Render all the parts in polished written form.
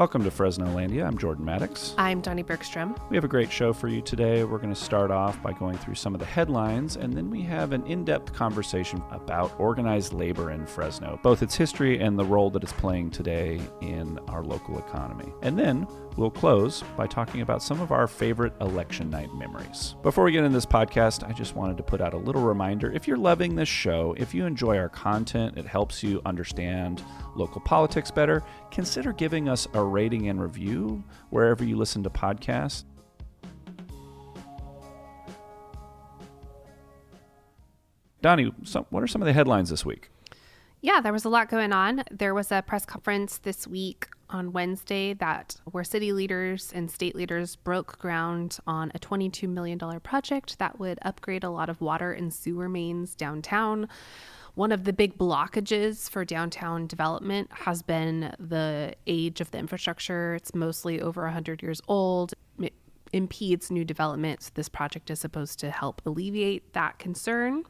Welcome to Fresnolandia. I'm Jordan Maddox. I'm Dani Bergstrom. We have a great show for you today. We're going to start off by going through some of the headlines, and then we have an in-depth conversation about organized labor in Fresno, both its history and the role that it's playing today in our local economy. And then we'll close by talking about some of our favorite election night memories. Before we get into this podcast, I just wanted to put out a little reminder. If you're loving this show, if you enjoy our content, it helps you understand local politics better, consider giving us a rating and review wherever you listen to podcasts. Dani, what are some of the headlines this week? Yeah, there was a lot going on. There was a press conference this week on Wednesday where city leaders and state leaders broke ground on a $22 million project that would upgrade a lot of water and sewer mains downtown. One of the big blockages for downtown development has been the age of the infrastructure. It's mostly over 100 years old. It impedes new development. So this project is supposed to help alleviate that concern.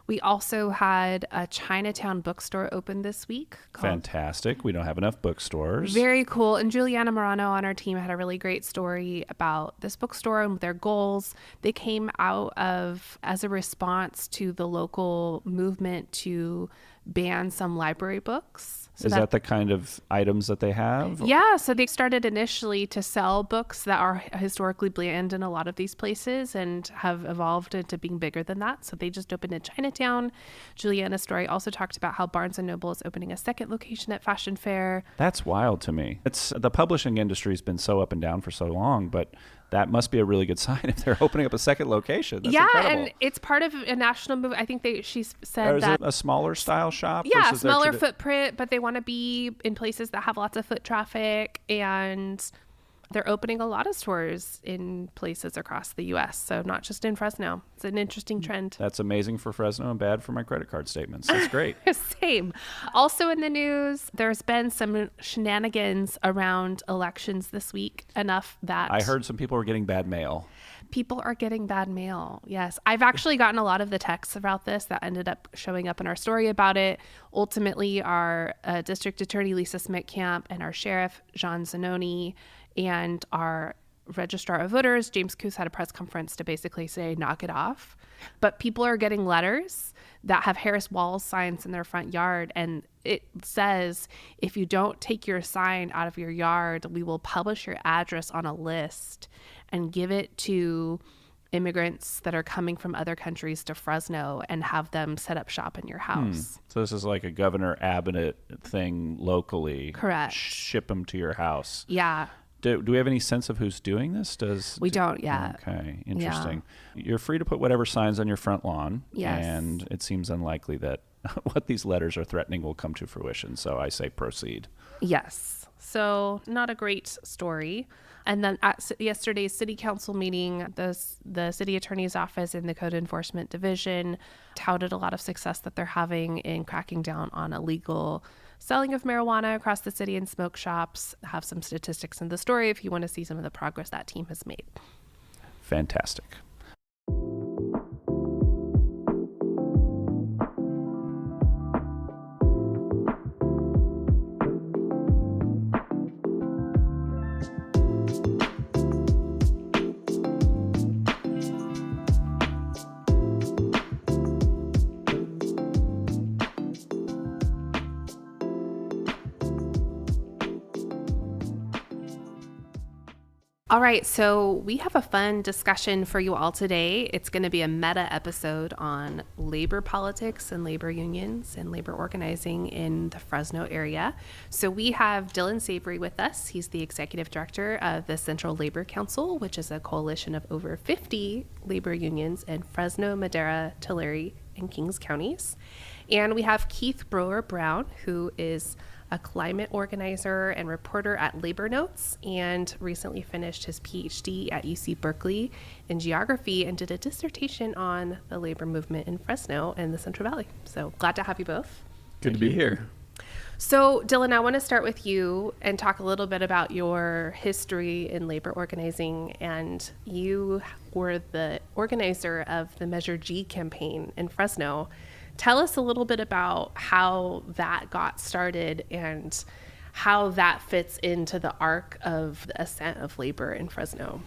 We also had a Chinatown bookstore open this week. Fantastic. We don't have enough bookstores. Very cool. And Juliana Morano on our team had a really great story about this bookstore and their goals. They came out as a response to the local movement to ban some library books. Is that the kind of items that they have? Yeah. So they started initially to sell books that are historically banned in a lot of these places and have evolved into being bigger than that. So they just opened in Chinatown. Juliana's story also talked about how Barnes & Noble is opening a second location at Fashion Fair. That's wild to me. The publishing industry has been so up and down for so long, but that must be a really good sign if they're opening up a second location. That's incredible. And it's part of a national move. I think she said or is that it a smaller style shop? Yeah, smaller footprint, but they want to be in places that have lots of foot traffic, and they're opening a lot of stores in places across the U.S., so not just in Fresno. It's an interesting trend. That's amazing for Fresno and bad for my credit card statements. That's great. Same. Also in the news, there's been some shenanigans around elections this week, enough that I heard some people were getting bad mail. People are getting bad mail. Yes. I've actually gotten a lot of the texts about this that ended up showing up in our story about it. Ultimately, our district attorney, Lisa Smitkamp, and our sheriff, John Zanoni, and our registrar of voters, James Coos, had a press conference to basically say, knock it off. But people are getting letters that have Harris Walls signs in their front yard. And it says, if you don't take your sign out of your yard, we will publish your address on a list and give it to immigrants that are coming from other countries to Fresno and have them set up shop in your house. So this is like a Governor Abbott thing locally. Correct. Ship them to your house. Yeah. Do we have any sense of who's doing this? We don't yet. Okay, interesting. Yeah. You're free to put whatever signs on your front lawn. Yes. And it seems unlikely that what these letters are threatening will come to fruition. So I say proceed. Yes. So not a great story. And then at yesterday's city council meeting, the city attorney's office and the code enforcement division touted a lot of success that they're having in cracking down on illegal selling of marijuana across the city in smoke shops. I have some statistics in the story if you want to see some of the progress that team has made. Fantastic. All right, so we have a fun discussion for you all today. It's going to be a meta episode on labor politics and labor unions and labor organizing in the Fresno area. So we have Dillon Savory with us. He's the executive director of the Central Labor Council, which is a coalition of over 50 labor unions in Fresno-Madera-Tulare and Kings counties. And we have Keith Brower-Brown, who is a climate organizer and reporter at Labor Notes, and recently finished his PhD at UC Berkeley in geography and did a dissertation on the labor movement in Fresno and the Central Valley. So glad to have you both. Good to be here. So Dillon, I want to start with you and talk a little bit about your history in labor organizing. And you were the organizer of the Measure G campaign in Fresno. Tell us a little bit about how that got started and how that fits into the arc of the ascent of labor in Fresno.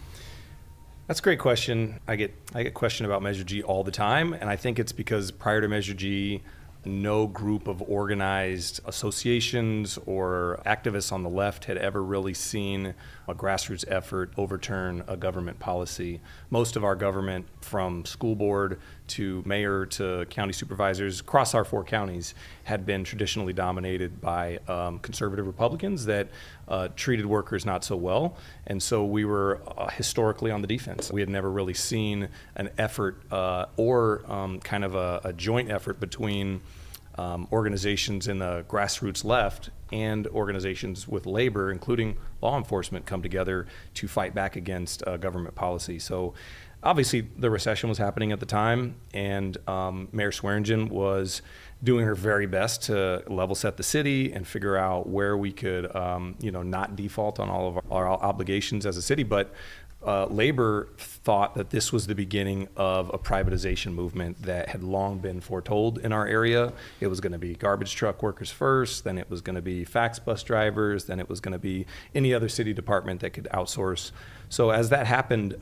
That's a great question. I get questioned about Measure G all the time, and I think it's because prior to Measure G, no group of organized associations or activists on the left had ever really seen a grassroots effort overturn a government policy. Most of our government, from school board to mayor to county supervisors across our 4 counties, had been traditionally dominated by conservative Republicans that treated workers not so well. And so we were historically on the defense. We had never really seen an effort or kind of a joint effort between organizations in the grassroots left and organizations with labor, including law enforcement, come together to fight back against government policy. So obviously the recession was happening at the time, and Mayor Swearingen was doing her very best to level set the city and figure out where we could not default on all of our obligations as a city. But labor thought that this was the beginning of a privatization movement that had long been foretold in our area. It was going to be garbage truck workers first, then it was going to be fax bus drivers, then it was going to be any other city department that could outsource. So as that happened,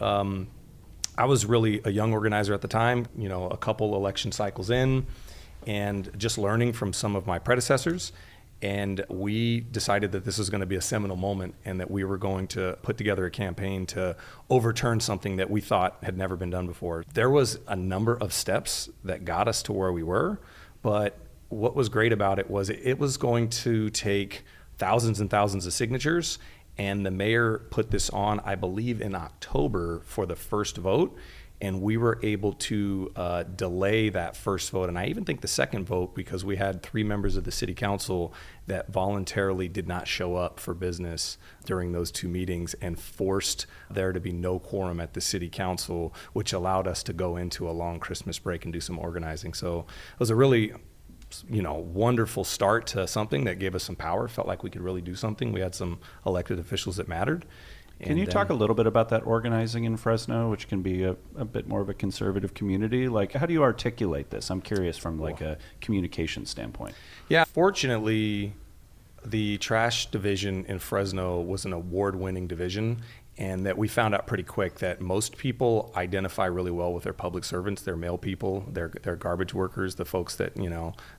I was really a young organizer at the time, a couple election cycles in, and just learning from some of my predecessors. And we decided that this was going to be a seminal moment and that we were going to put together a campaign to overturn something that we thought had never been done before. There was a number of steps that got us to where we were, but what was great about it was it was going to take thousands and thousands of signatures, and the mayor put this on, I believe, in October for the first vote. And we were able to delay that first vote, and I even think the second vote, because we had 3 members of the city council that voluntarily did not show up for business during those 2 meetings and forced there to be no quorum at the city council, which allowed us to go into a long Christmas break and do some organizing. So it was a really wonderful start to something that gave us some power. Felt like we could really do something. We had some elected officials that mattered. Can you talk a little bit about that organizing in Fresno, which can be a bit more of a conservative community? Like, how do you articulate this? I'm curious from like a communication standpoint. Yeah, fortunately, the trash division in Fresno was an award-winning division, and that we found out pretty quick that most people identify really well with their public servants, their mail people, their garbage workers, the folks that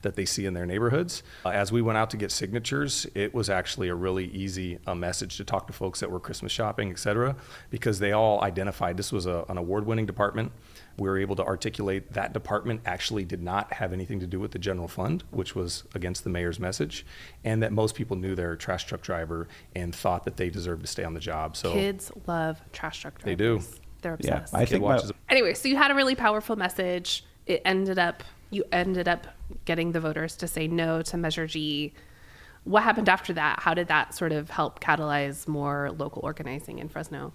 that they see in their neighborhoods. As we went out to get signatures, it was actually a really easy message to talk to folks that were Christmas shopping, et cetera, because they all identified this was an award-winning department. We were able to articulate that department actually did not have anything to do with the general fund, which was against the mayor's message, and that most people knew their trash truck driver and thought that they deserved to stay on the job. So kids love trash truck drivers. They do. They're obsessed. Yeah, I think anyway, so you had a really powerful message. You ended up getting the voters to say no to Measure G. What happened after that? How did that sort of help catalyze more local organizing in Fresno?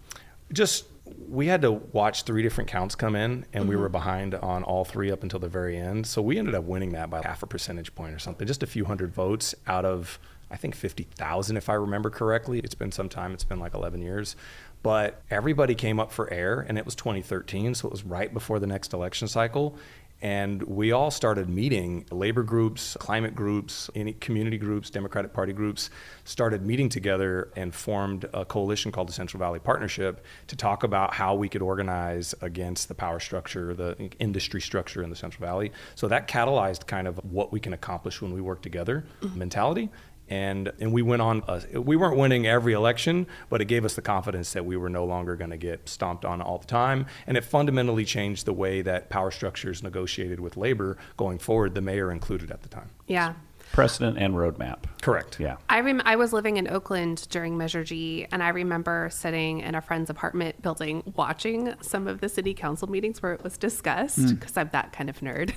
We had to watch 3 different counts come in, and we were behind on all 3 up until the very end. So we ended up winning that by 0.5 percentage point or something, just a few hundred votes out of, I think, 50,000, if I remember correctly. It's been some time. It's been like 11 years. But everybody came up for air, and it was 2013, so it was right before the next election cycle. And we all started meeting, labor groups, climate groups, any community groups, Democratic Party groups, started meeting together and formed a coalition called the Central Valley Partnership to talk about how we could organize against the power structure, the industry structure in the Central Valley. So that catalyzed kind of what we can accomplish when we work together mentality. And we went on, we weren't winning every election, but it gave us the confidence that we were no longer going to get stomped on all the time. And it fundamentally changed the way that power structures negotiated with labor going forward, the mayor included at the time. Yeah. Precedent and roadmap. Correct. Yeah. I was living in Oakland during Measure G, and I remember sitting in a friend's apartment building watching some of the city council meetings where it was discussed, because I'm that kind of nerd,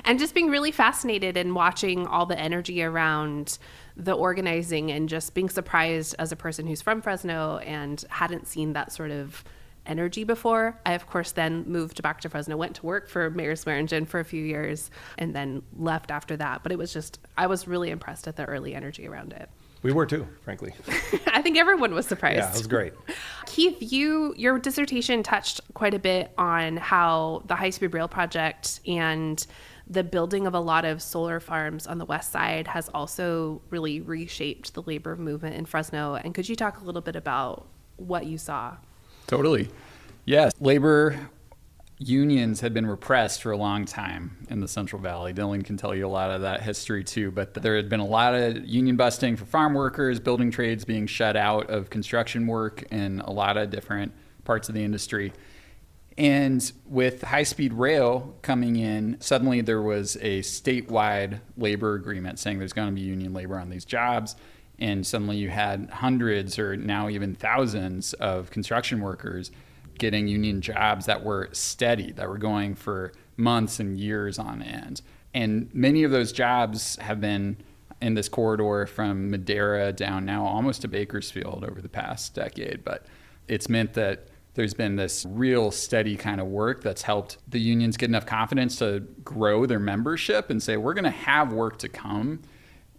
and just being really fascinated and watching all the energy around the organizing and just being surprised as a person who's from Fresno and hadn't seen that sort of energy before. I, of course, then moved back to Fresno, went to work for Mayor Swearingen for a few years, and then left after that. But it was just, I was really impressed at the early energy around it. We were too, frankly. I think everyone was surprised. Yeah, it was great. Keith, your dissertation touched quite a bit on how the high-speed rail project and the building of a lot of solar farms on the west side has also really reshaped the labor movement in Fresno. And could you talk a little bit about what you saw? Totally. Yes. Labor unions had been repressed for a long time in the Central Valley. Dillon can tell you a lot of that history too, but there had been a lot of union busting for farm workers, building trades being shut out of construction work in a lot of different parts of the industry. And with high-speed rail coming in, suddenly there was a statewide labor agreement saying there's going to be union labor on these jobs. And suddenly you had hundreds or now even thousands of construction workers getting union jobs that were steady, that were going for months and years on end. And many of those jobs have been in this corridor from Madera down now almost to Bakersfield over the past decade. But it's meant that there's been this real steady kind of work that's helped the unions get enough confidence to grow their membership and say, we're going to have work to come.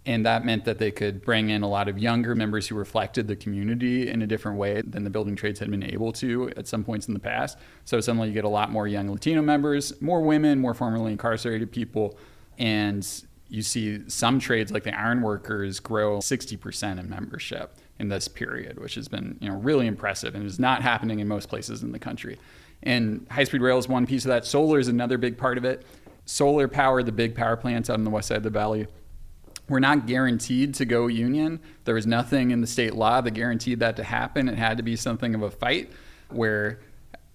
And that meant that they could bring in a lot of younger members who reflected the community in a different way than the building trades had been able to at some points in the past. So suddenly you get a lot more young Latino members, more women, more formerly incarcerated people. And you see some trades like the iron workers grow 60% in membership in this period, which has been really impressive and is not happening in most places in the country. And high-speed rail is one piece of that. Solar is another big part of it. Solar power, the big power plants out on the west side of the valley, we're not guaranteed to go union. There was nothing in the state law that guaranteed that to happen. It had to be something of a fight where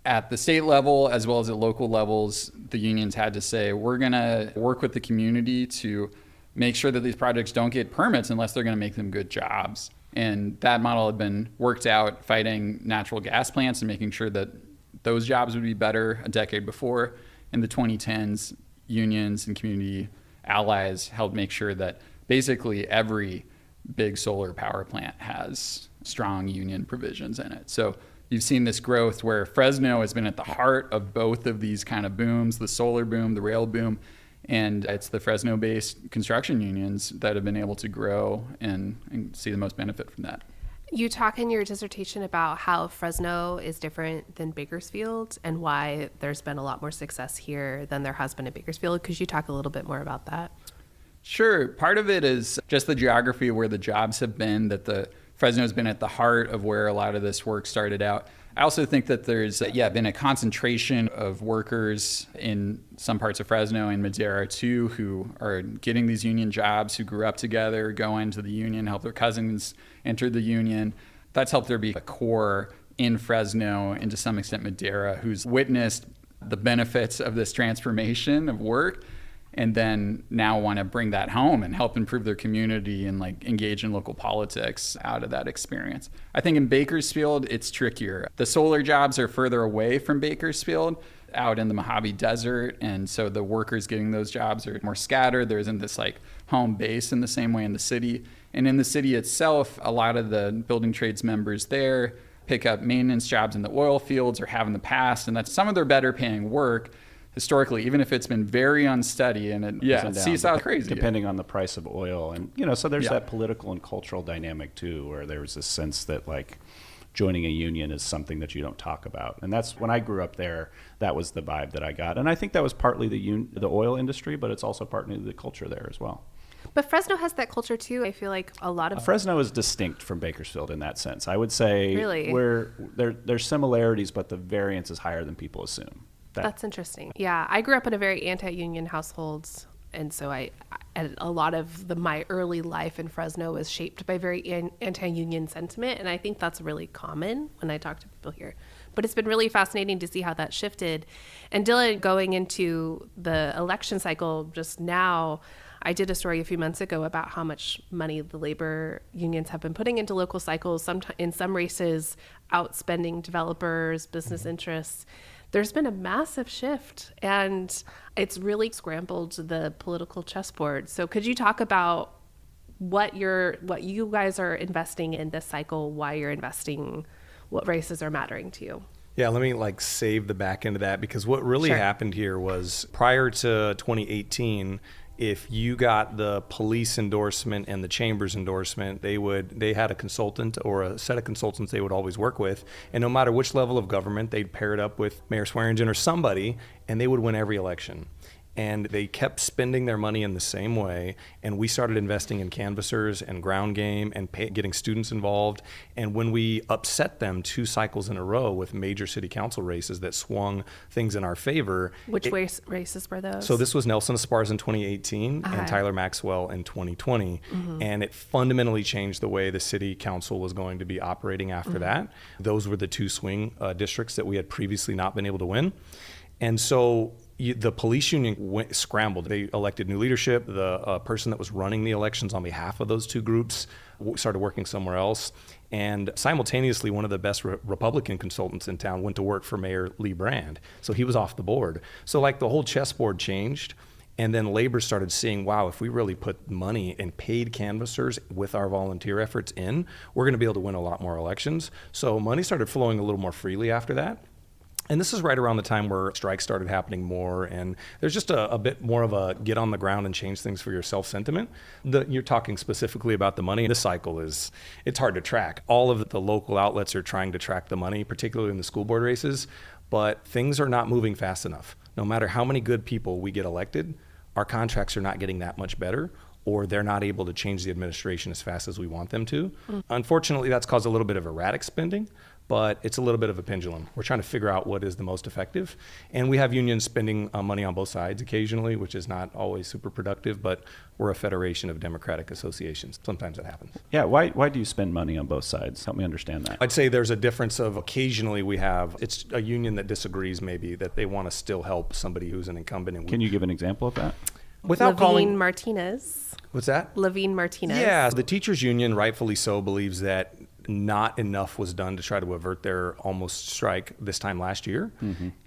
at the state level as well as at local levels, the unions had to say, we're going to work with the community to make sure that these projects don't get permits unless they're going to make them good jobs. And that model had been worked out fighting natural gas plants and making sure that those jobs would be better a decade before. In the 2010s, unions and community allies helped make sure that basically every big solar power plant has strong union provisions in it. So you've seen this growth where Fresno has been at the heart of both of these kind of booms, the solar boom, the rail boom, and it's the Fresno-based construction unions that have been able to grow and see the most benefit from that. You talk in your dissertation about how Fresno is different than Bakersfield and why there's been a lot more success here than there has been in Bakersfield. Could you talk a little bit more about that? Sure. Part of it is just the geography of where the jobs have been, that the Fresno's been at the heart of where a lot of this work started out. I also think that there's been a concentration of workers in some parts of Fresno and Madera too who are getting these union jobs, who grew up together, go into the union, help their cousins enter the union. That's helped there be a core in Fresno and to some extent Madera who's witnessed the benefits of this transformation of work and then now want to bring that home and help improve their community and engage in local politics out of that experience. I think in Bakersfield, it's trickier. The solar jobs are further away from Bakersfield, out in the Mojave Desert, and so the workers getting those jobs are more scattered. There isn't this home base in the same way in the city. And in the city itself, a lot of the building trades members there pick up maintenance jobs in the oil fields or have in the past, and that's some of their better paying work. Historically, even if it's been very unsteady and it seesaw crazy. Depending on the price of oil. And, so there's that political and cultural dynamic too, where there's this sense that joining a union is something that you don't talk about. And that's when I grew up there, that was the vibe that I got. And I think that was partly the oil industry, but it's also partly the culture there as well. But Fresno has that culture too. I feel like a lot of Fresno is distinct from Bakersfield in that sense. I would say really? There's similarities, but the variance is higher than people assume. That's interesting. Yeah, I grew up in a very anti-union household, and so and a lot of my early life in Fresno was shaped by very anti-union sentiment, and I think that's really common when I talk to people here. But it's been really fascinating to see how that shifted. And Dillon, going into the election cycle just now, I did a story a few months ago about how much money the labor unions have been putting into local cycles, in some races outspending developers, business interests. There's been a massive shift, and it's really scrambled the political chessboard. So could you talk about what you guys are investing in this cycle, why you're investing, what races are mattering to you? Yeah, let me save the back end of that, because what really happened here was prior to 2018, if you got the police endorsement and the chamber's endorsement, they had a consultant or a set of consultants they would always work with. And no matter which level of government, they'd pair it up with Mayor Swearingen or somebody, and they would win every election. And they kept spending their money in the same way. And we started investing in canvassers and ground game and getting students involved. And when we upset them 2 cycles in a row with major city council races that swung things in our favor. Which races were those? So this was Nelson Esparza in 2018 and Tyler Maxwell in 2020. And it fundamentally changed the way the city council was going to be operating after that. Those were the 2 swing districts that we had previously not been able to win. And so the police union scrambled. They elected new leadership. The person that was running the elections on behalf of those 2 groups started working somewhere else. And simultaneously, one of the best Republican consultants in town went to work for Mayor Lee Brand. So he was off the board. So like the whole chessboard changed. And then labor started seeing, wow, if we really put money and paid canvassers with our volunteer efforts in, we're going to be able to win a lot more elections. So money started flowing a little more freely after that. And this is right around the time where strikes started happening more, and there's just a bit more of a get on the ground and change things for yourself sentiment. You're talking specifically about the money. This cycle it's hard to track. All of the local outlets are trying to track the money, particularly in the school board races, but things are not moving fast enough. No matter how many good people we get elected, our contracts are not getting that much better, or they're not able to change the administration as fast as we want them to. Unfortunately, that's caused a little bit of erratic spending, but it's a little bit of a pendulum. We're trying to figure out what is the most effective. And we have unions spending money on both sides occasionally, which is not always super productive, but we're a federation of democratic associations. Sometimes it happens. Yeah, why do you spend money on both sides? Help me understand that. I'd say there's a difference of occasionally it's a union that disagrees maybe, that they want to still help somebody who's an incumbent. And Can you give an example of that? Without Levine Martinez. What's that? Levine Martinez. Yeah, the teachers union, rightfully so, believes that not enough was done to try to avert their almost strike this time last year.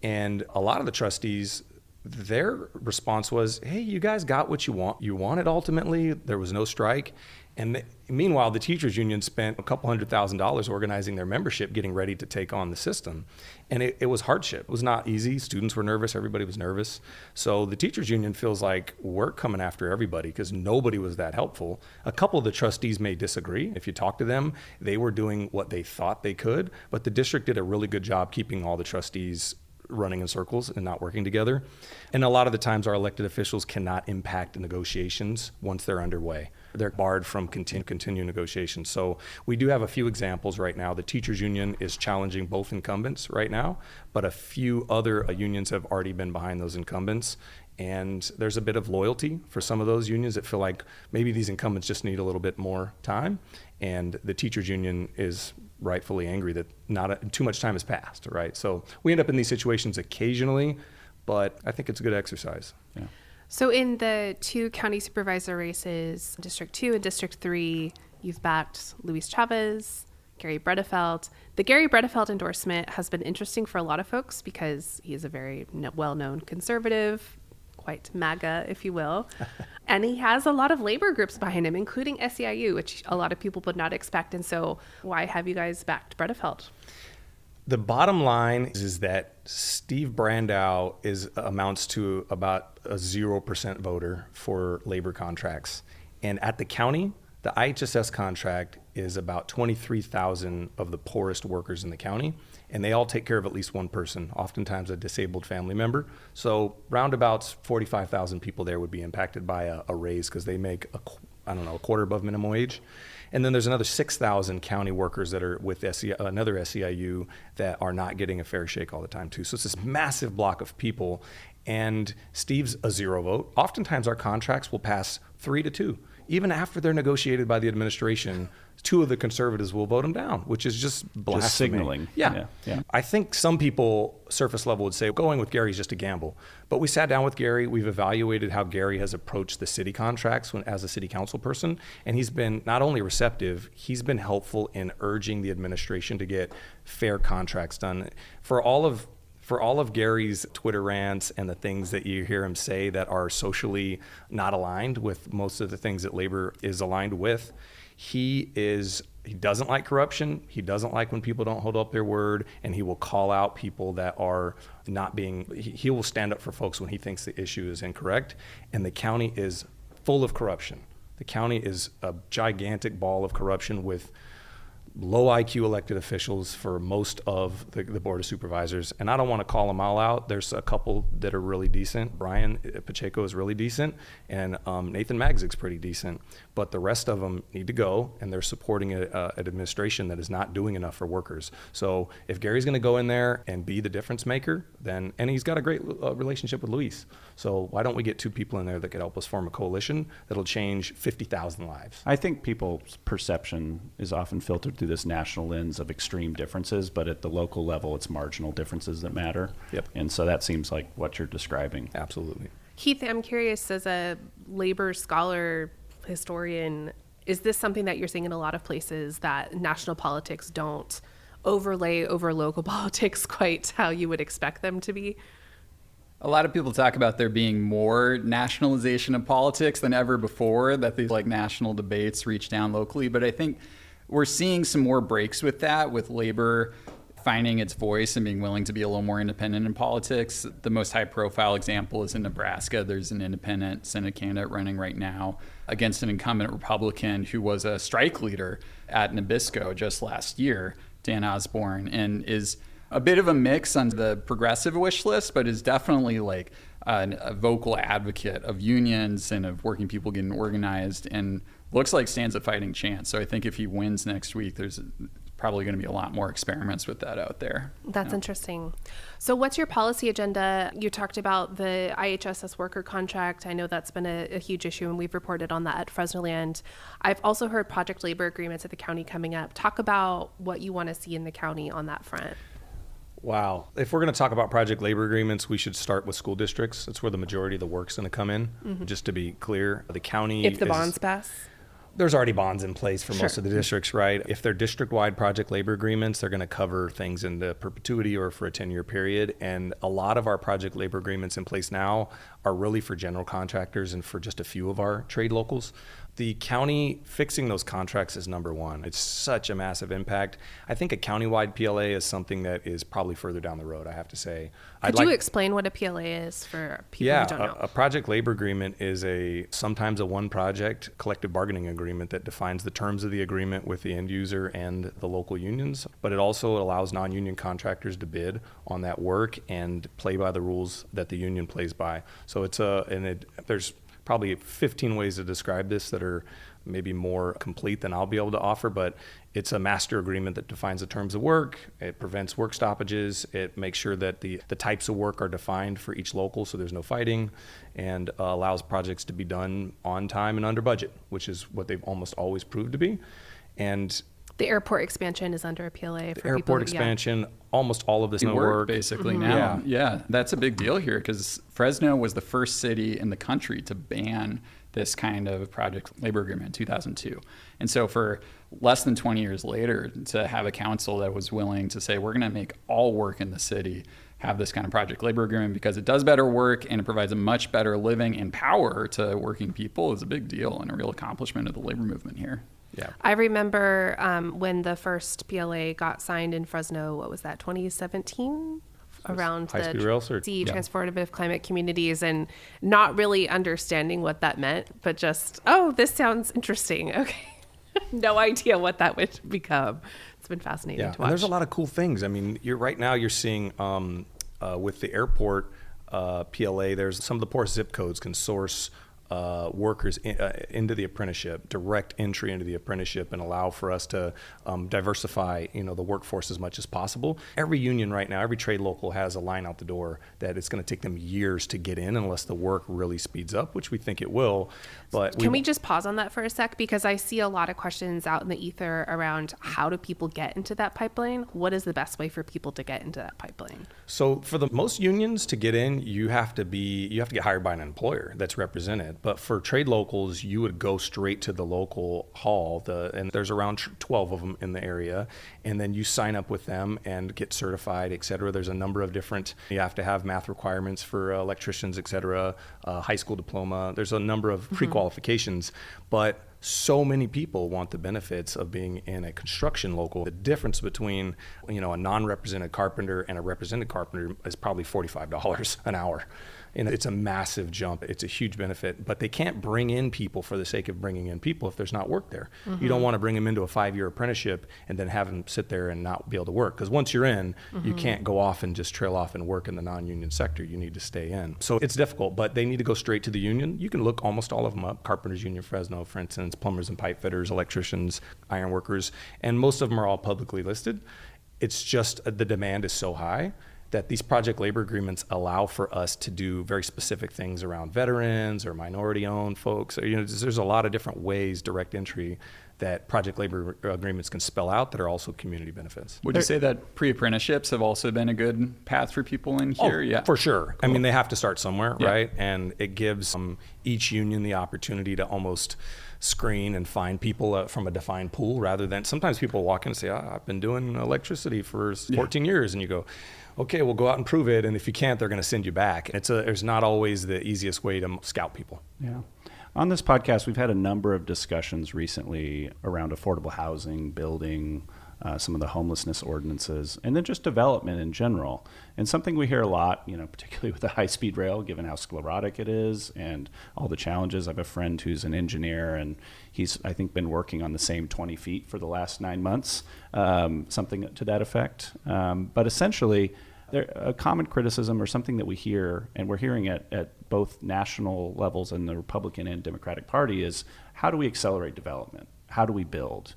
And a lot of the trustees, their response was, hey, you guys got what you want. You wanted ultimately. There was no strike. And meanwhile, the teachers union spent a couple $100,000 organizing their membership, getting ready to take on the system. And it was hardship. It was not easy. Students were nervous. Everybody was nervous. So the teachers union feels like we're coming after everybody because nobody was that helpful. A couple of the trustees may disagree. If you talk to them, they were doing what they thought they could, but the district did a really good job keeping all the trustees running in circles and not working together. And a lot of the times our elected officials cannot impact the negotiations once they're underway. They're barred from continue negotiations. So we do have a few examples right now. The teachers union is challenging both incumbents right now, but a few other unions have already been behind those incumbents. And there's a bit of loyalty for some of those unions that feel like maybe these incumbents just need a little bit more time. And the teachers union is rightfully angry that too much time has passed, right? So we end up in these situations occasionally, but I think it's a good exercise. Yeah. So in the 2 county supervisor races, District 2 and District 3, you've backed Luis Chavez, Gary Bredefeld. The Gary Bredefeld endorsement has been interesting for a lot of folks because he is a very well-known conservative, quite MAGA, if you will. And he has a lot of labor groups behind him, including SEIU, which a lot of people would not expect. And so why have you guys backed Bredefeld? The bottom line is that Steve Brandow amounts to about a 0% voter for labor contracts. And at the county, the IHSS contract is about 23,000 of the poorest workers in the county, and they all take care of at least one person, oftentimes a disabled family member. So roundabouts 45,000 people there would be impacted by a raise because they make a quarter above minimum wage. And then there's another 6,000 county workers that are with another SEIU that are not getting a fair shake all the time too. So it's this massive block of people, and Steve's a 0 vote. Oftentimes our contracts will pass 3-2. Even after they're negotiated by the administration, 2 of the conservatives will vote them down, which is just blasphemy. Just signaling. Yeah. I think some people, surface level, would say going with Gary is just a gamble. But we sat down with Gary. We've evaluated how Gary has approached the city contracts as a city council person. And he's been not only receptive, he's been helpful in urging the administration to get fair contracts done. For all of Gary's Twitter rants and the things that you hear him say that are socially not aligned with most of the things that labor is aligned with, he doesn't like corruption. He doesn't like when people don't hold up their word, and he will call out people that are not being, he will stand up for folks when he thinks the issue is incorrect. And the county is full of corruption. The county is a gigantic ball of corruption with low IQ elected officials for most of the Board of Supervisors. And I don't want to call them all out. There's a couple that are really decent. Brian Pacheco is really decent, and Nathan Magzik's pretty decent. But the rest of them need to go, and they're supporting an administration that is not doing enough for workers. So if Gary's going to go in there and be the difference maker, then, and he's got a great relationship with Luis. So why don't we get two people in there that could help us form a coalition that'll change 50,000 lives? I think people's perception is often filtered through this national lens of extreme differences, but at the local level, it's marginal differences that matter. Yep. And so that seems like what you're describing. Absolutely. Keith, I'm curious, as a labor scholar, historian, is this something that you're seeing in a lot of places, that national politics don't overlay over local politics quite how you would expect them to be? A lot of people talk about there being more nationalization of politics than ever before, that these like national debates reach down locally. But I think we're seeing some more breaks with that, with labor finding its voice and being willing to be a little more independent in politics. The most high profile example is in Nebraska. There's an independent Senate candidate running right now against an incumbent Republican who was a strike leader at Nabisco just last year, Dan Osborne, and is a bit of a mix on the progressive wish list, but is definitely like a vocal advocate of unions and of working people getting organized, and looks like stands a fighting chance. So I think if he wins next week, there's probably going to be a lot more experiments with that out there. That's interesting. So what's your policy agenda? You talked about the IHSS worker contract. I know that's been a huge issue, and we've reported on that at Fresnoland. I've also heard project labor agreements at the county coming up. Talk about what you want to see in the county on that front. Wow. If we're going to talk about project labor agreements, we should start with school districts. That's where the majority of the work's going to come in. Mm-hmm. Just to be clear, the county if the bonds pass? There's already bonds in place for most of the districts, right? If they're district-wide project labor agreements, they're going to cover things into perpetuity or for a 10-year period. And a lot of our project labor agreements in place now are really for general contractors and for just a few of our trade locals. The county fixing those contracts is number one. It's such a massive impact. I think a countywide PLA is something that is probably further down the road, I have to say. Could you explain what a PLA is for people who don't know? A project labor agreement is sometimes a one project collective bargaining agreement that defines the terms of the agreement with the end user and the local unions, but it also allows non-union contractors to bid on that work and play by the rules that the union plays by. So there's probably 15 ways to describe this that are maybe more complete than I'll be able to offer, but it's a master agreement that defines the terms of work. It prevents work stoppages. It makes sure that the types of work are defined for each local so there's no fighting, and allows projects to be done on time and under budget, which is what they've almost always proved to be. And the airport expansion is under a PLA. The airport expansion, almost all of this work basically now. Yeah, that's a big deal here because Fresno was the first city in the country to ban this kind of project labor agreement in 2002. And so for less than 20 years later, to have a council that was willing to say, we're going to make all work in the city have this kind of project labor agreement because it does better work and it provides a much better living and power to working people, is a big deal and a real accomplishment of the labor movement here. Yeah. I remember when the first PLA got signed in Fresno, what was that, 2017? Around the transformative climate communities, and not really understanding what that meant, but just, this sounds interesting. Okay. No idea what that would become. It's been fascinating to watch. And there's a lot of cool things. I mean, you're seeing with the airport PLA, there's some of the poorest zip codes can source workers into the apprenticeship, direct entry into the apprenticeship, and allow for us to diversify, the workforce as much as possible. Every union right now, every trade local has a line out the door that it's going to take them years to get in unless the work really speeds up, which we think it will. But can we just pause on that for a sec? Because I see a lot of questions out in the ether around how do people get into that pipeline? What is the best way for people to get into that pipeline? So for the most unions to get in, you have to get hired by an employer that's represented. But for trade locals, you would go straight to the local hall, and there's around 12 of them in the area, and then you sign up with them and get certified, et cetera. There's a number of different, you have to have math requirements for electricians, et cetera, high school diploma. There's a number of pre-qualifications, but so many people want the benefits of being in a construction local. The difference between, a non-represented carpenter and a represented carpenter is probably $45 an hour. And it's a massive jump. It's a huge benefit, but they can't bring in people for the sake of bringing in people if there's not work there. You don't want to bring them into a 5-year apprenticeship and then have them sit there and not be able to work. Because once you're in, you can't go off and just trail off and work in the non-union sector. You need to stay in. So it's difficult, but they need to go straight to the union. You can look almost all of them up. Carpenters Union Fresno, for instance, plumbers and pipe fitters, electricians, iron workers, and most of them are all publicly listed. It's just the demand is so high that these project labor agreements allow for us to do very specific things around veterans or minority-owned folks. There's a lot of different ways, direct entry, that project labor agreements can spell out that are also community benefits. Would you say that pre-apprenticeships have also been a good path for people in here? Yeah, for sure. Cool. I mean, they have to start somewhere, yeah. right? And it gives each union the opportunity to almost screen and find people from a defined pool, rather than sometimes people walk in and say, I've been doing electricity for 14 years. And you go, okay, well, go out and prove it. And if you can't, they're going to send you back. There's not always the easiest way to scout people. Yeah. On this podcast, we've had a number of discussions recently around affordable housing, building, some of the homelessness ordinances, and then just development in general. And something we hear a lot, particularly with the high-speed rail, given how sclerotic it is and all the challenges. I have a friend who's an engineer, and he's, I think, been working on the same 20 feet for the last 9 months, something to that effect. But essentially, a common criticism or something that we hear, and we're hearing at both national levels in the Republican and Democratic Party, is how do we accelerate development? How do we build?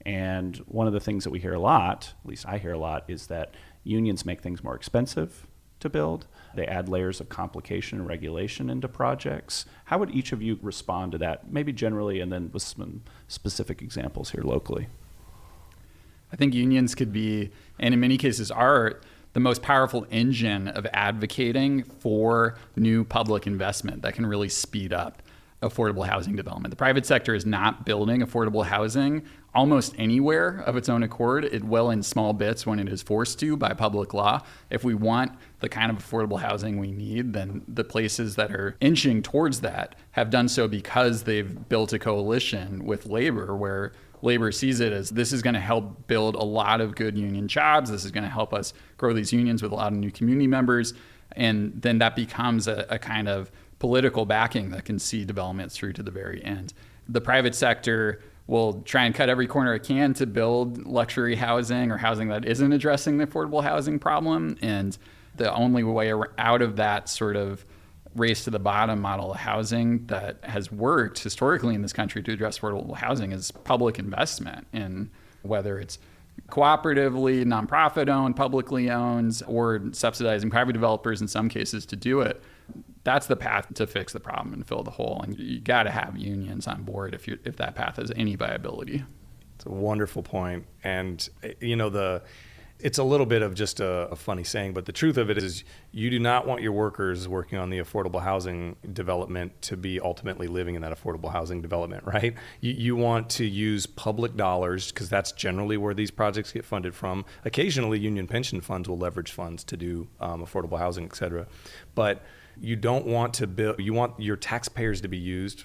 And one of the things that we hear a lot, at least I hear a lot, is that unions make things more expensive to build. They add layers of complication and regulation into projects. How would each of you respond to that, maybe generally and then with some specific examples here locally? I think unions could be, and in many cases are, the most powerful engine of advocating for new public investment that can really speed up affordable housing development. The private sector is not building affordable housing almost anywhere of its own accord. It will in small bits when it is forced to by public law. If we want the kind of affordable housing we need, then the places that are inching towards that have done so because they've built a coalition with labor, where labor sees it as this is going to help build a lot of good union jobs. This is going to help us grow these unions with a lot of new community members. And then that becomes a kind of political backing that can see development through to the very end. The private sector will try and cut every corner it can to build luxury housing or housing that isn't addressing the affordable housing problem. And the only way out of that sort of race to the bottom model of housing that has worked historically in this country to address affordable housing is public investment in whether it's cooperatively, nonprofit owned, publicly owned, or subsidizing private developers in some cases to do it. That's the path to fix the problem and fill the hole. And you got to have unions on board if that path has any viability. It's a wonderful point. And, it's a little bit of just a funny saying, but the truth of it is you do not want your workers working on the affordable housing development to be ultimately living in that affordable housing development, right? You want to use public dollars, because that's generally where these projects get funded from. Occasionally, union pension funds will leverage funds to do affordable housing, et cetera. But you don't want to build, you want your taxpayers to be used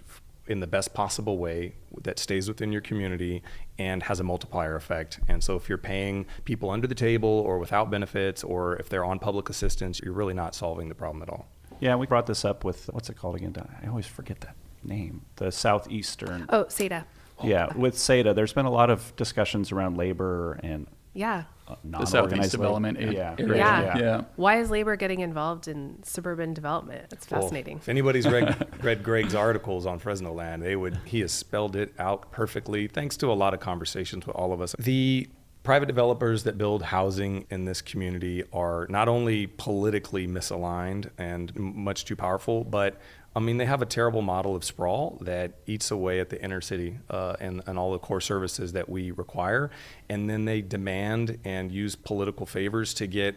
in the best possible way that stays within your community and has a multiplier effect. And so if you're paying people under the table or without benefits, or if they're on public assistance, you're really not solving the problem at all. Yeah, we brought this up with, what's it called again? I always forget that name. The Southeastern. Oh, SEDA. Yeah, with SEDA, there's been a lot of discussions around labor and Yeah. The Southeast Development Area. Yeah. Why is labor getting involved in suburban development? It's fascinating. Well, if anybody's read Greg's articles on Fresnoland, he has spelled it out perfectly, thanks to a lot of conversations with all of us. The private developers that build housing in this community are not only politically misaligned and much too powerful, but they have a terrible model of sprawl that eats away at the inner city and all the core services that we require. And then they demand and use political favors to get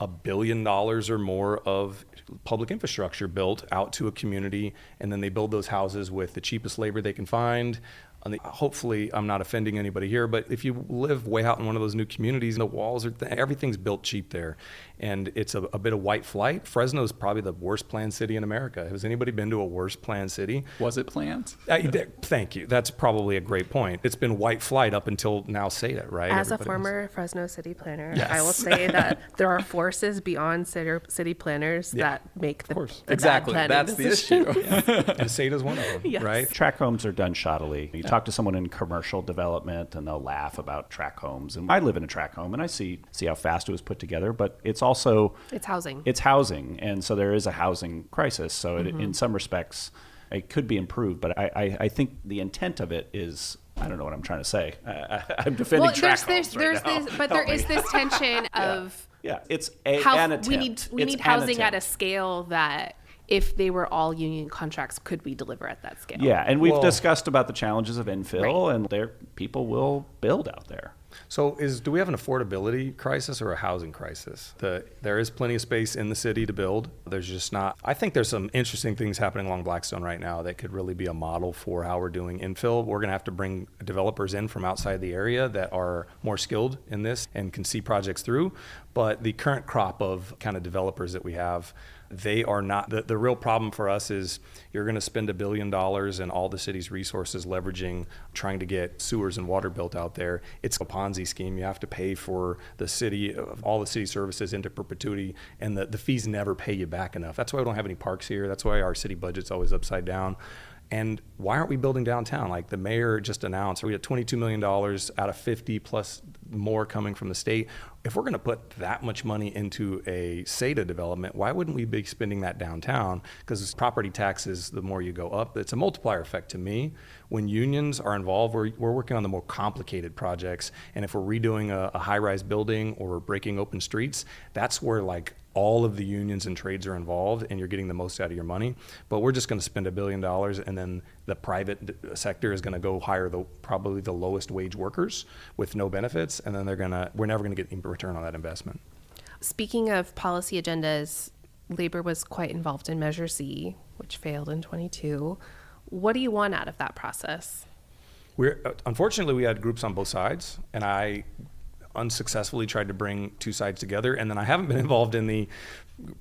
$1 billion or more of public infrastructure built out to a community. And then they build those houses with the cheapest labor they can find, Hopefully I'm not offending anybody here, but if you live way out in one of those new communities, the walls are, everything's built cheap there. And it's a bit of white flight. Fresno is probably the worst planned city in America. Has anybody been to a worse planned city? Was it planned? Thank you. That's probably a great point. It's been white flight up until now SATA, right? As Everybody a former Fresno city planner, Yes. I will say that there are forces beyond city planners that make the Exactly. bad That's planning the decisions. issue. And SATA is one of them, Yes. right? Track homes are done shoddily. You talk to someone in commercial development and they'll laugh about track homes. And I live in a track home and I see how fast it was put together, but it's also... It's housing. It's housing. And so there is a housing crisis. So in some respects, it could be improved. But I think the intent of it is... I don't know what I'm trying to say. I'm defending track homes right now. But there is this tension of... Yeah, it's an attempt. We need housing at a scale that... If they were all union contracts, could we deliver at that scale? Yeah, and we've discussed about the challenges of infill, Right. and people will build out there. So do we have an affordability crisis or a housing crisis? There is plenty of space in the city to build. There's just not. I think there's some interesting things happening along Blackstone right now that could really be a model for how we're doing infill. We're going to have to bring developers in from outside the area that are more skilled in this and can see projects through. But the current crop of kind of developers that we have, they are not. The real problem for us is you're going to spend $1 billion and all the city's resources leveraging trying to get sewers and water built out there. It's a Ponzi scheme. You have to pay for the city, all the city services into perpetuity, and the fees never pay you back enough. That's why we don't have any parks here. That's why our city budget's always upside down. And why aren't we building downtown? Like the mayor just announced, we had $22 million out of 50 plus more coming from the state. If we're going to put that much money into a SATA development, why wouldn't we be spending that downtown? Because property taxes, the more you go up, it's a multiplier effect to me. When unions are involved, we're working on the more complicated projects. And if we're redoing a high-rise building or breaking open streets, that's where like all of the unions and trades are involved and you're getting the most out of your money. But we're just going to spend $1 billion and then the private sector is going to go hire probably the lowest wage workers with no benefits, and then we're never going to get a return on that investment. Speaking of policy agendas, labor was quite involved in Measure C, which failed in 22. What do you want out of that process? Unfortunately, we had groups on both sides, and I unsuccessfully tried to bring two sides together, and then I haven't been involved in the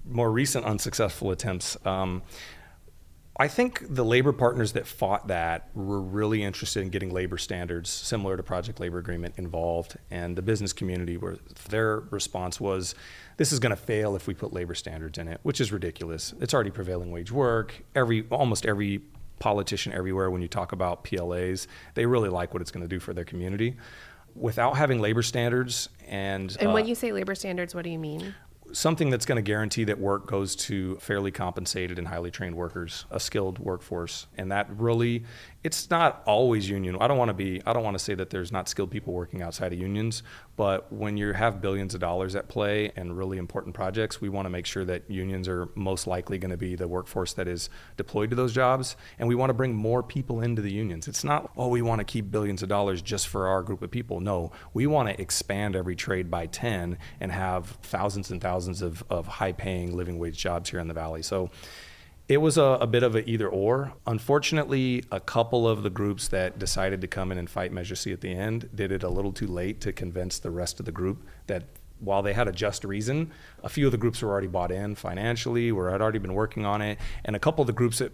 more recent unsuccessful attempts. I think the labor partners that fought that were really interested in getting labor standards similar to Project Labor Agreement involved, and the business community, where their response was, this is going to fail if we put labor standards in it, which is ridiculous. It's already prevailing wage work. Almost every politician everywhere, when you talk about PLAs, they really like what it's going to do for their community. Without having labor standards and when you say labor standards, what do you mean? Something that's going to guarantee that work goes to fairly compensated and highly trained workers, a skilled workforce. And that really, it's not always union. I don't want to say that there's not skilled people working outside of unions, but when you have billions of dollars at play and really important projects, we want to make sure that unions are most likely going to be the workforce that is deployed to those jobs. And we want to bring more people into the unions. It's not, we want to keep billions of dollars just for our group of people. No, we want to expand every trade by 10 and have thousands and thousands of high-paying living wage jobs here in the Valley. So it was a bit of an either or. Unfortunately, a couple of the groups that decided to come in and fight Measure C at the end did it a little too late to convince the rest of the group that while they had a just reason, a few of the groups were already bought in financially, had already been working on it, and a couple of the groups that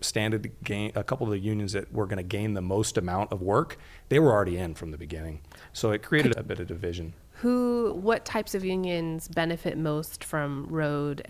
a couple of the unions that were going to gain the most amount of work, they were already in from the beginning. So it created a bit of division. What types of unions benefit most from road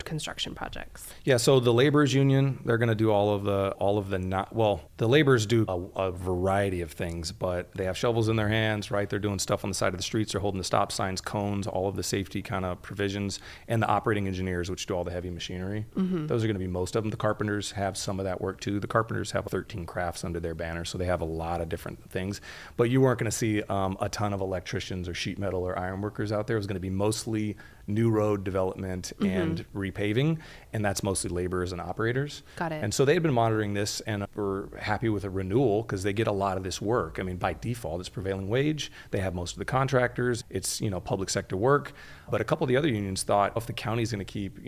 construction projects? Yeah, so the laborers union, they're going to do the laborers do a variety of things, but they have shovels in their hands, right? They're doing stuff on the side of the streets. They're holding the stop signs, cones, all of the safety kind of provisions, and the operating engineers, which do all the heavy machinery. Mm-hmm. Those are going to be most of them. The carpenters have some of that work too. The carpenters have 13 crafts under their banner, so they have a lot of different things. But you weren't going to see a ton of electricians or sheet metal or iron workers out there. It was going to be mostly new road development and repaving, and that's mostly laborers and operators. Got it. And so they had been monitoring this and were happy with a renewal because they get a lot of this work. I mean, by default, it's prevailing wage. They have most of the contractors. It's, public sector work. But a couple of the other unions thought, if the county's going to keep,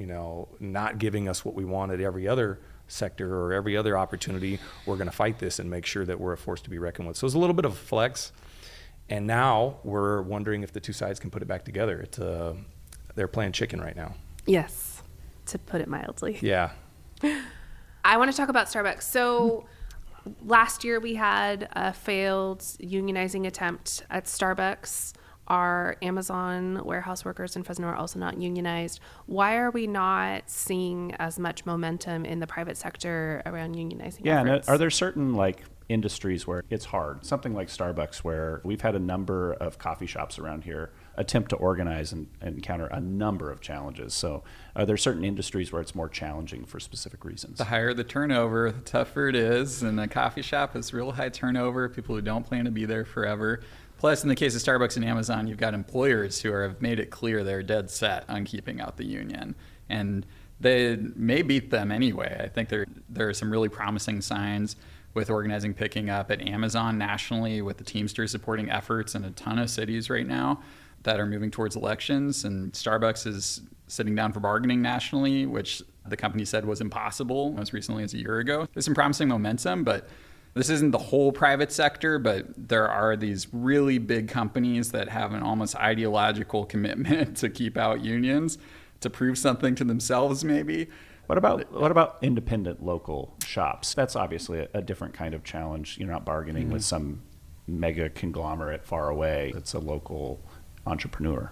not giving us what we wanted every other sector or every other opportunity, we're going to fight this and make sure that we're a force to be reckoned with. So it's a little bit of a flex. And now we're wondering if the two sides can put it back together. They're playing chicken right now. Yes, to put it mildly. Yeah. I want to talk about Starbucks. So last year we had a failed unionizing attempt at Starbucks. Our Amazon warehouse workers in Fresno are also not unionized. Why are we not seeing as much momentum in the private sector around unionizing efforts? And are there certain industries where it's hard? Something like Starbucks, where we've had a number of coffee shops around here attempt to organize and encounter a number of challenges. So are there certain industries where it's more challenging for specific reasons? The higher the turnover, the tougher it is. And a coffee shop is real high turnover, people who don't plan to be there forever. Plus, in the case of Starbucks and Amazon, you've got employers who have made it clear they're dead set on keeping out the union. And they may beat them anyway. I think there are some really promising signs with organizing picking up at Amazon nationally, with the Teamsters supporting efforts in a ton of cities right now that are moving towards elections. And Starbucks is sitting down for bargaining nationally, which the company said was impossible as recently as a year ago. There's some promising momentum, but this isn't the whole private sector, but there are these really big companies that have an almost ideological commitment to keep out unions, to prove something to themselves maybe. What about independent local shops? That's obviously a different kind of challenge. You're not bargaining with some mega conglomerate far away. It's a local entrepreneur.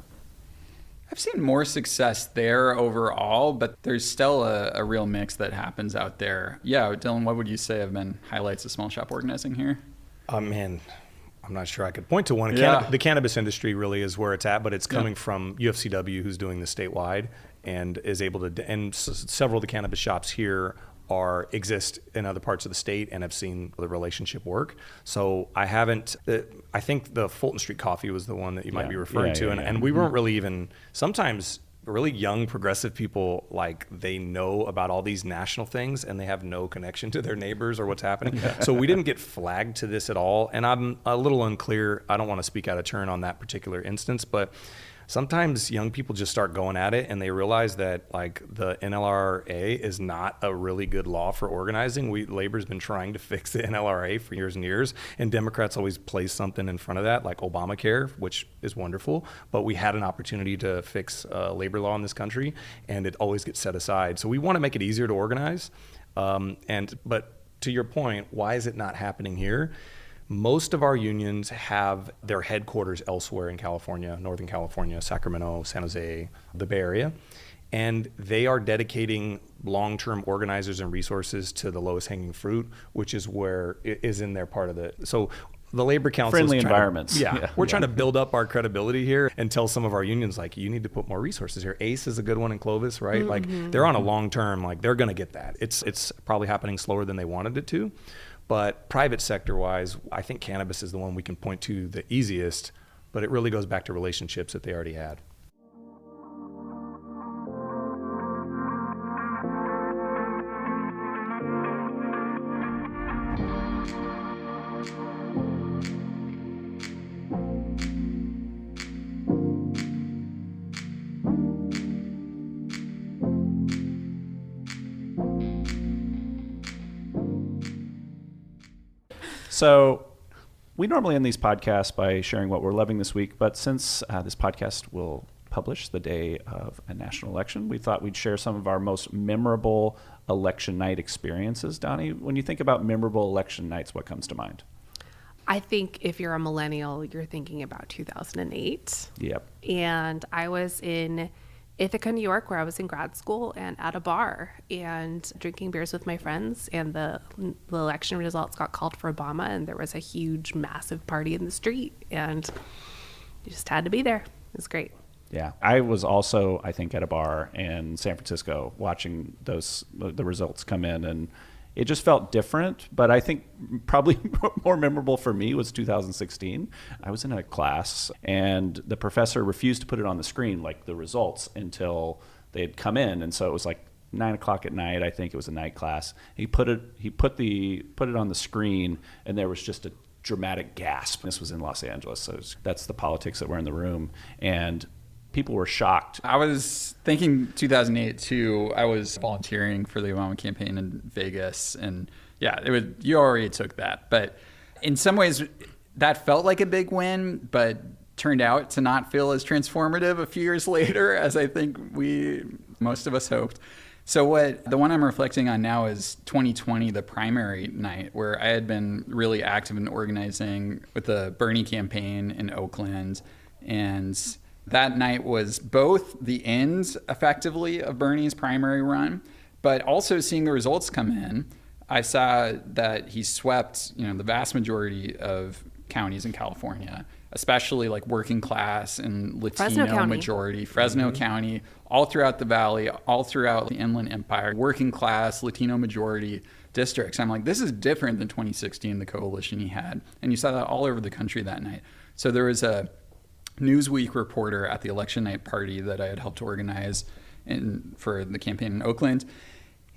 I've seen more success there overall, but there's still a real mix that happens out there. Yeah, Dillon, what would you say have been highlights of small shop organizing here? Man, I'm not sure I could point to one. Yeah. The cannabis industry really is where it's at, but it's coming from UFCW, who's doing this statewide and is able to, and several of the cannabis shops here exist in other parts of the state and have seen the relationship work. So I think the Fulton Street Coffee was the one that you might be referring to. And we weren't really even, sometimes really young progressive people, they know about all these national things and they have no connection to their neighbors or what's happening. So we didn't get flagged to this at all. And I'm a little unclear. I don't want to speak out of turn on that particular instance, but sometimes young people just start going at it and they realize that the NLRA is not a really good law for organizing. Labor's been trying to fix the NLRA for years and years, and Democrats always place something in front of that, like Obamacare, which is wonderful, but we had an opportunity to fix labor law in this country and it always gets set aside. So we want to make it easier to organize. But to your point, why is it not happening here? Most of our unions have their headquarters elsewhere in California, Northern California, Sacramento, San Jose, the Bay Area, and they are dedicating long-term organizers and resources to the lowest hanging fruit, which is where it is in their part of the. So the Labor Council friendly environments. We're trying to build up our credibility here and tell some of our unions, you need to put more resources here. ACE is a good one in Clovis, right? They're on a long-term, they're going to get that. It's probably happening slower than they wanted it to. But private sector-wise, I think cannabis is the one we can point to the easiest, but it really goes back to relationships that they already had. So we normally end these podcasts by sharing what we're loving this week, but since this podcast will publish the day of a national election, we thought we'd share some of our most memorable election night experiences. Donnie, when you think about memorable election nights, what comes to mind? I think if you're a millennial, you're thinking about 2008. Yep. And I was in Ithaca, New York, where I was in grad school and at a bar and drinking beers with my friends. And the election results got called for Obama, and there was a huge, massive party in the street. And you just had to be there. It was great. Yeah. I was also, I think, at a bar in San Francisco watching the results come in, and it just felt different. But I think probably more memorable for me was 2016. I was in a class and the professor refused to put it on the screen, the results, until they had come in. And so it was 9:00 at night. I think it was a night class. He put it on the screen, and there was just a dramatic gasp. This was in Los Angeles. So that's the politics that were in the room. And people were shocked. I was thinking 2008 too. I was volunteering for the Obama campaign in Vegas, and yeah, you already took that. But in some ways, that felt like a big win, but turned out to not feel as transformative a few years later as I think most of us hoped. So the one I'm reflecting on now is 2020, the primary night, where I had been really active in organizing with the Bernie campaign in Oakland. And that night was both the end, effectively, of Bernie's primary run, but also seeing the results come in. I saw that he swept, the vast majority of counties in California, especially like working class and Latino majority, Fresno County, all throughout the valley, all throughout the Inland Empire, working class, Latino majority districts. I'm like, this is different than 2016, the coalition he had. And you saw that all over the country that night. So there was a Newsweek reporter at the election night party that I had helped organize for the campaign in Oakland.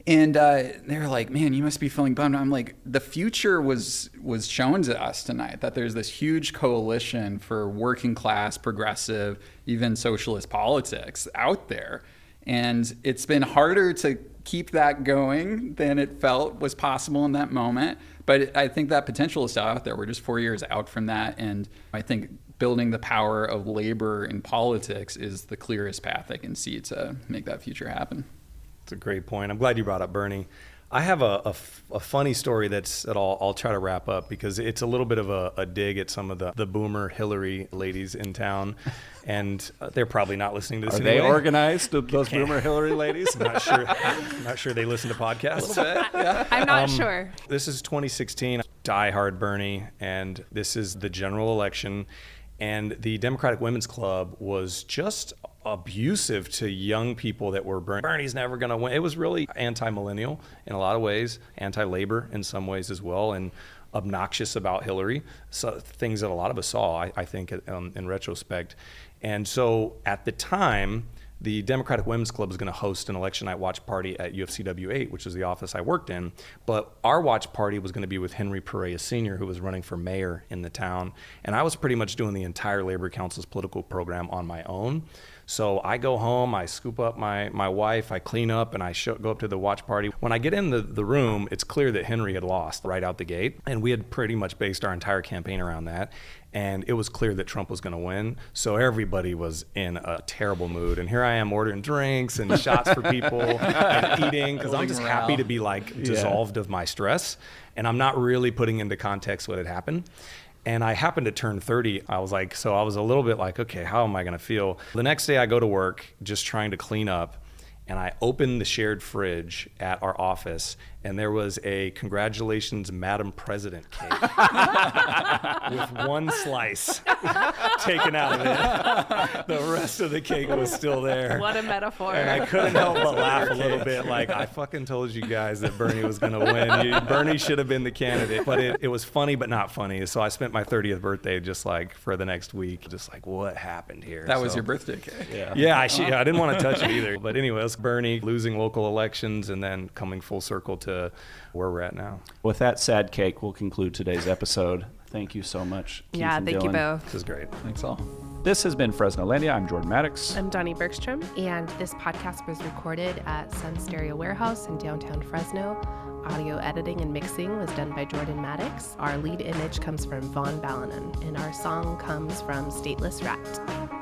And they were like, man, you must be feeling bummed. I'm like, the future was shown to us tonight, that there's this huge coalition for working class, progressive, even socialist politics out there. And it's been harder to keep that going than it felt was possible in that moment. But I think that potential is still out there. We're just 4 years out from that. And I think building the power of labor in politics is the clearest path I can see to make that future happen. That's a great point. I'm glad you brought up Bernie. I have a funny story that I'll try to wrap up because it's a little bit of a dig at some of the boomer Hillary ladies in town. And they're probably not listening to this anyway. Are they organized, those boomer Hillary ladies? Not sure they listen to podcasts. A little bit, yeah. I'm not sure. This is 2016, diehard Bernie, and this is the general election. And the Democratic Women's Club was just abusive to young people that were Bernie's never going to win. It was really anti-millennial in a lot of ways, anti-labor in some ways as well, and obnoxious about Hillary. So things that a lot of us saw, I think, in retrospect. And so at the time, the Democratic Women's Club was going to host an election night watch party at UFCW 8, which is the office I worked in. But our watch party was going to be with Henry Perea Sr., who was running for mayor in the town. And I was pretty much doing the entire Labor Council's political program on my own. So I go home, I scoop up my wife, I clean up, and I go up to the watch party. When I get in the room, it's clear that Henry had lost right out the gate. And we had pretty much based our entire campaign around that. And it was clear that Trump was going to win. So everybody was in a terrible mood. And here I am ordering drinks and shots for people and eating because I'm just happy to be dissolved of my stress. And I'm not really putting into context what had happened. And I happened to turn 30. I was a little bit like, okay, how am I going to feel? The next day I go to work just trying to clean up. And I opened the shared fridge at our office, and there was a congratulations, Madam President cake with one slice taken out of it. The rest of the cake was still there. What a metaphor. And I couldn't help but laugh a little bit, like, I fucking told you guys that Bernie was going to win. Bernie should have been the candidate. But it was funny, but not funny. So I spent my 30th birthday just like for the next week, just like, what happened here? That was your birthday cake. Yeah, I didn't want to touch it either. But anyway, it's Bernie losing local elections and then coming full circle to where we're at now. With that sad cake, we'll conclude today's episode. Thank you so much, Keith and thank Dillon. you both. This is great. Thanks all. This has been Fresnolandia. I'm Jordan Maddox. I'm Dani Bergstrom. And this podcast was recorded at Sun Stereo Warehouse in downtown Fresno. Audio editing and mixing was done by Jordan Maddox. Our lead image comes from Vaughn Ballanon, and our song comes from Stateless Rat.